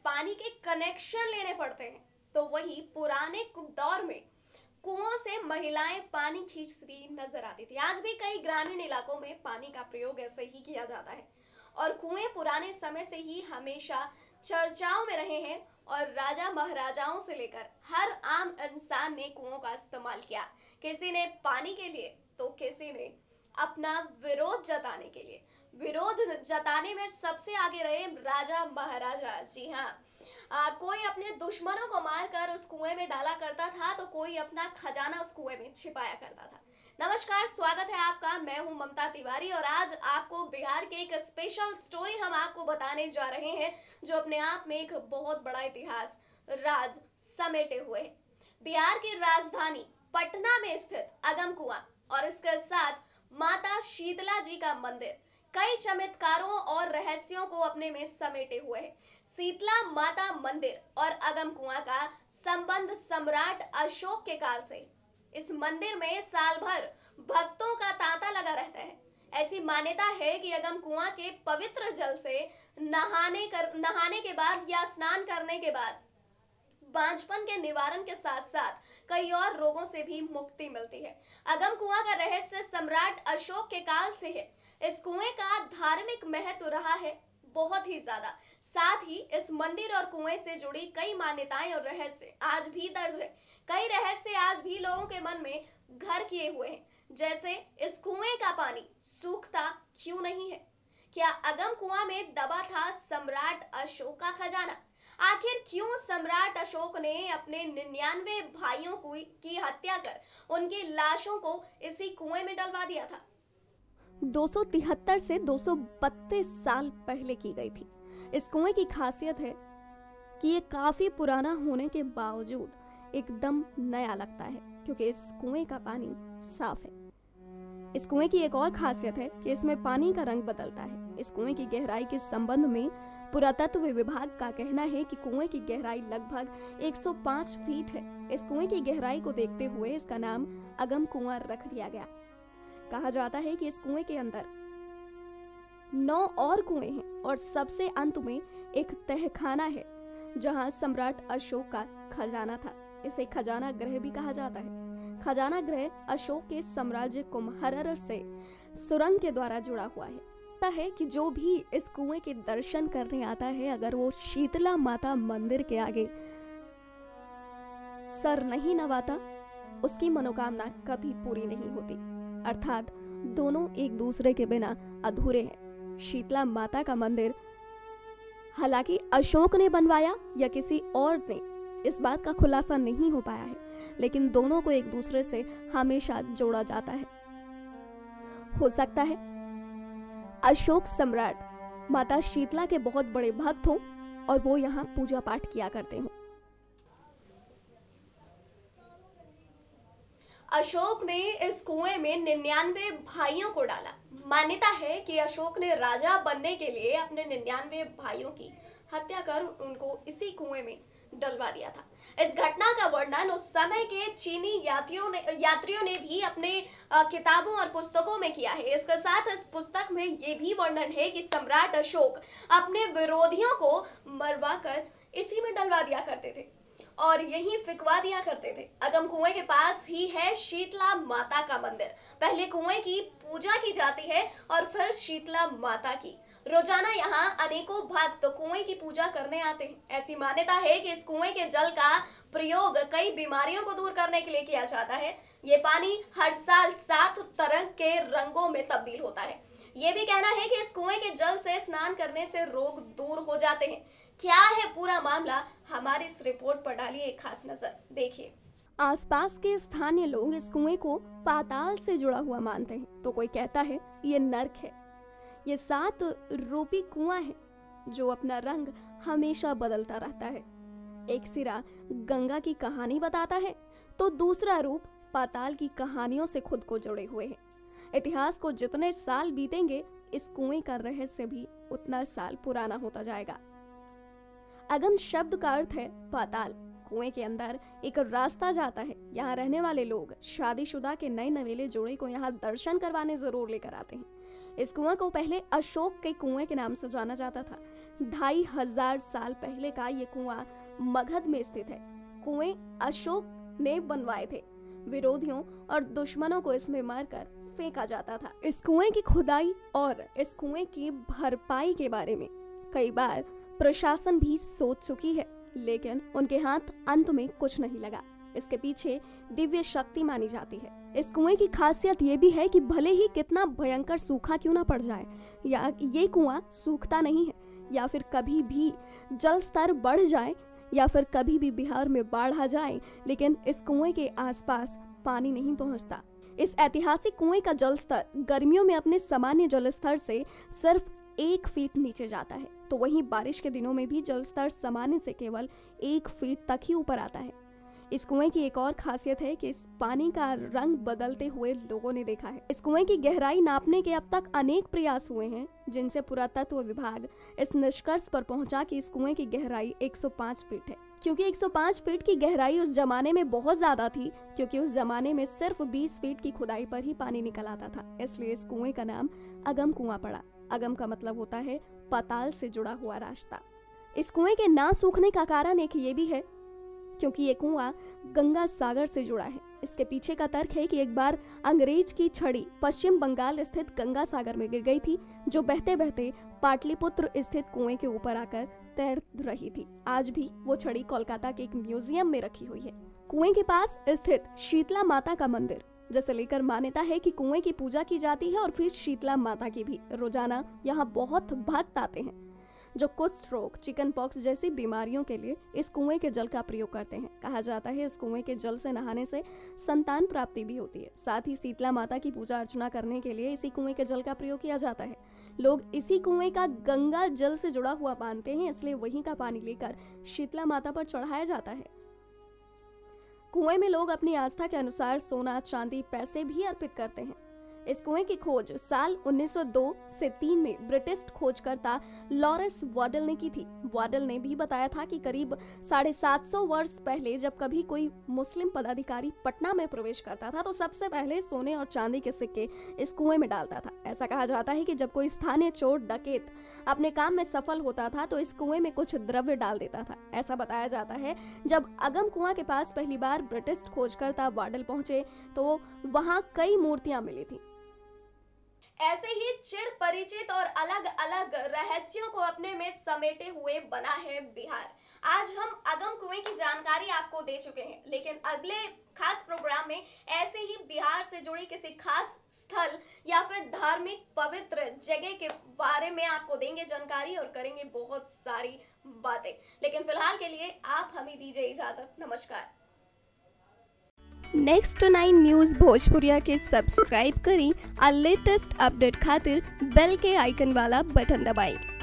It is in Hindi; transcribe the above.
पानी के कनेक्शन लेने पड़ते हैं, तो वही पुराने दौर में कुओं से महिलाएं पानी खींचती नजर आती थी। आज भी कई ग्रामीण इलाकों में पानी का प्रयोग ऐसे ही किया जाता है और कुएं पुराने समय से ही हमेशा चर्चाओं में रहे हैं और राजा महाराजाओं से लेकर हर आम इंसान ने कुओं का इस्तेमाल किया। किसी ने पानी के लिए तो किसी ने अपना विरोध जताने के लिए। विरोध जताने में सबसे आगे रहे राजा महाराजा। जी हाँ, कोई अपने दुश्मनों को मारकर उस कुएं में डाला करता था तो कोई अपना खजाना उस कुएं में छिपाया करता था। नमस्कार, स्वागत है आपका। मैं हूं ममता तिवारी और आज आपको बिहार के एक स्पेशल स्टोरी हम आपको बताने जा रहे हैं जो अपने आप में एक बहुत बड़ा इतिहास राज समेटे हुए है। बिहार की राजधानी पटना में स्थित अगम कुआं और इसके साथ माता शीतला जी का मंदिर कई चमत्कारों और रहस्यों को अपने में समेटे हुए है। शीतला माता मंदिर और अगम कुआं का संबंध सम्राट अशोक के काल से। इस मंदिर में साल भर भक्तों का तांता लगा रहता है। ऐसी मान्यता है कि अगम कुआं के पवित्र जल से नहाने के बाद या स्नान करने के बाद बांझपन के निवारण के साथ साथ कई और रोगों से भी मुक्ति मिलती है। अगम कुआं का रहस्य सम्राट अशोक के काल से है। इस कुएं का धार्मिक महत्व रहा है बहुत ही ज्यादा। साथ ही इस मंदिर और कुएं से जुड़ी कई मान्यताएं और रहस्य आज भी दर्ज है। कई रहस्य आज भी लोगों के मन में घर किए हुए हैं, जैसे इस कुएं का पानी सूखता क्यों नहीं है? क्या अगम कुआं में दबा था सम्राट अशोक का खजाना? आखिर क्यों सम्राट अशोक ने अपने 99 भाइयों की हत्या कर उनकी लाशों को इसी कुएं में डलवा दिया था? 273 से 232 साल पहले की गई थी। इस कुएं की खासियत है कि ये काफी पुराना होने के बावजूद एकदम नया लगता है क्योंकि इस कुएं का पानी साफ है। इस कुएं की एक और खासियत है कि इसमें पानी का रंग बदलता है। इस कुएं की गहराई के संबंध में पुरातत्व विभाग का कहना है कि कुएं की गहराई लगभग 105 फीट है। इस कुएं की गहराई को देखते हुए इसका नाम अगम कुआं रख दिया गया। कहा जाता है कि इस कुएं के अंदर 9 और कुएं हैं और सबसे अंत में एक तहखाना है जहां सम्राट अशोक का खजाना था। इसे खजाना गृह भी कहा जाता है। खजाना गृह अशोक के साम्राज्य कुम्हरर से सुरंग के द्वारा जुड़ा हुआ है। कहता है कि जो भी इस कुएं के दर्शन करने आता है, अगर वो शीतला माता मंदिर के आगे सर नहीं नवाता, उसकी मनोकामना कभी पूरी नहीं होती। अर्थात दोनों एक दूसरे के बिना अधूरे हैं। शीतला माता का मंदिर हालांकि अशोक ने बनवाया या किसी और ने, इस बात का खुलासा नहीं हो पाया है, लेकिन दोनों को एक दूसरे से हमेशा जोड़ा जाता है। हो सकता है अशोक सम्राट माता शीतला के बहुत बड़े भक्त हों और वो यहाँ पूजा पाठ किया करते हों। अशोक ने इस कुएं में 99 भाइयों को डाला। मान्यता है कि अशोक ने राजा बनने के लिए अपने 99 भाइयों की हत्या कर उनको इसी कुएं में डलवा दिया था। इस घटना का वर्णन उस समय के चीनी यात्रियों ने भी अपने किताबों और पुस्तकों में किया है। इसके साथ इस पुस्तक में ये भी वर्णन है कि सम्राट अशोक अपने विरोधियों को मरवा कर इसी में डलवा दिया करते थे और यही फिकवा दिया करते थे। अगम कुएं के पास ही है शीतला माता का मंदिर। पहले कुएं की पूजा की जाती है और फिर शीतला माता की। रोजाना यहाँ अनेकों भक्त कुएं की पूजा करने आते हैं। ऐसी मान्यता है कि इस कुएं के जल का प्रयोग कई बीमारियों को दूर करने के लिए किया जाता है। ये पानी हर साल 7 तरह के रंगों में तब्दील होता है। ये भी कहना है कि इस कुएं के जल से स्नान करने से रोग दूर हो जाते हैं। क्या है पूरा मामला, हमारी इस रिपोर्ट पर डालिए एक खास नजर, देखिए। आसपास के स्थानीय लोग इस कुएं को पाताल से जुड़ा हुआ मानते हैं, तो कोई कहता है ये नर्क है। ये 7 रूपी कुआं है जो अपना रंग हमेशा बदलता रहता है। एक सिरा गंगा की कहानी बताता है तो दूसरा रूप पाताल की कहानियों से खुद को जुड़े हुए है। इतिहास को जितने साल बीतेंगे, इस कुएं का रहस्य भी उतना साल पुराना होता जाएगा। अगम शब्द का अर्थ है पाताल। कुएं के अंदर एक रास्ता जाता है। यहाँ रहने वाले लोग शादीशुदा के नए नवेले जोड़े को यहाँ दर्शन करवाने जरूर लेकर आते हैं। इस कुएं को पहले अशोक के कुएं के नाम से जाना जाता था। 2500 साल पहले का ये कुआं मगध में स्थित है। कुएं अशोक ने बनवाए थे। विरोधियों और दुश्मनों को इसमें मारकर फेंका जाता था। इस कुएं की खुदाई और इस कुएं की भरपाई के बारे में कई बार प्रशासन भी सोच चुकी है, लेकिन उनके हाथ अंत में कुछ नहीं लगा। इसके पीछे दिव्य शक्ति मानी जाती है। इस कुएं की खासियत ये भी है कि भले ही कितना भयंकर सूखा क्यों ना पड़ जाए, या ये कुआं सूखता नहीं है, या फिर कभी भी जल स्तर बढ़ जाए, या फिर कभी भी बिहार में बाढ़ आ जाए, लेकिन इस कुएं के आसपास पानी नहीं पहुंचता। इस ऐतिहासिक कुएं का जल स्तर गर्मियों में अपने सामान्य जल स्तर से सिर्फ 1 फीट नीचे जाता है, तो वहीं बारिश के दिनों में भी जल स्तर सामान्य से केवल 1 फीट तक ही ऊपर आता है। इस कुएं की एक और खासियत है कि इस पानी का रंग बदलते हुए लोगों ने देखा है। इस कुएं की गहराई नापने के अब तक अनेक प्रयास हुए हैं, जिनसे पुरातत्व विभाग इस निष्कर्ष पर पहुंचा कि इस कुएं की गहराई 105 फीट है। क्योंकि 105 फीट की गहराई उस जमाने में बहुत ज्यादा थी, क्योंकि उस जमाने में सिर्फ 20 फीट की खुदाई पर ही पानी निकल आता था, इसलिए इस कुएं का नाम अगम कुआं पड़ा। अगम का मतलब होता है पाताल से जुड़ा हुआ रास्ता। इस कुएं के ना सूखने का कारण एक ये भी है क्योंकि ये कुआं गंगा सागर से जुड़ा है। इसके पीछे का तर्क है कि एक बार अंग्रेज की छड़ी पश्चिम बंगाल स्थित गंगा सागर में गिर गई थी, जो बहते बहते पाटलिपुत्र स्थित कुएं के ऊपर आकर तैर रही थी। आज भी वो छड़ी कोलकाता के एक म्यूजियम में रखी हुई है। कुएं के पास स्थित शीतला माता का मंदिर, जिसे लेकर मान्यता है कि कुएं की पूजा की जाती है और फिर शीतला माता की भी। रोजाना यहाँ बहुत भक्त आते हैं जो कुष्ठ रोग, चिकन पॉक्स जैसी बीमारियों के लिए इस कुएं के जल का प्रयोग करते हैं। कहा जाता है इस कुएं के जल से नहाने से संतान प्राप्ति भी होती है। साथ ही शीतला माता की पूजा अर्चना करने के लिए इसी कुएं के जल का प्रयोग किया जाता है। लोग इसी कुएं का गंगा जल से जुड़ा हुआ मानते हैं, इसलिए वहीं का पानी लेकर शीतला माता पर चढ़ाया जाता है। कुएं में लोग अपनी आस्था के अनुसार सोना, चांदी, पैसे भी अर्पित करते हैं। इस कुएं की खोज साल 1902 से 3 में ब्रिटिश खोजकर्ता लॉरेंस वाडल ने की थी। वाडल ने भी बताया था कि करीब 750 वर्ष पहले जब कभी कोई मुस्लिम पदाधिकारी पटना में प्रवेश करता था तो सबसे पहले सोने और चांदी के सिक्के इस कुएं में डालता था। ऐसा कहा जाता है कि जब कोई स्थानीय चोर डकैत अपने काम में सफल होता था तो इस कुएं में कुछ द्रव्य डाल देता था। ऐसा बताया जाता है जब अगम कुआं के पास पहली बार ब्रिटिश खोजकर्ता वाडल पहुंचे तो वहां कई मूर्तियां मिली थी। ऐसे ही चिर परिचित और अलग अलग रहस्यों को अपने में समेटे हुए बना है बिहार। आज हम अगम कुएं की जानकारी आपको दे चुके हैं, लेकिन अगले खास प्रोग्राम में ऐसे ही बिहार से जुड़ी किसी खास स्थल या फिर धार्मिक पवित्र जगह के बारे में आपको देंगे जानकारी और करेंगे बहुत सारी बातें। लेकिन फिलहाल के लिए आप हमें दीजिए इजाजत। नमस्कार। नेक्स्ट 9 न्यूज़ भोजपुरिया के सब्सक्राइब करी और लेटेस्ट अपडेट खातिर बेल के आइकन वाला बटन दबाएं।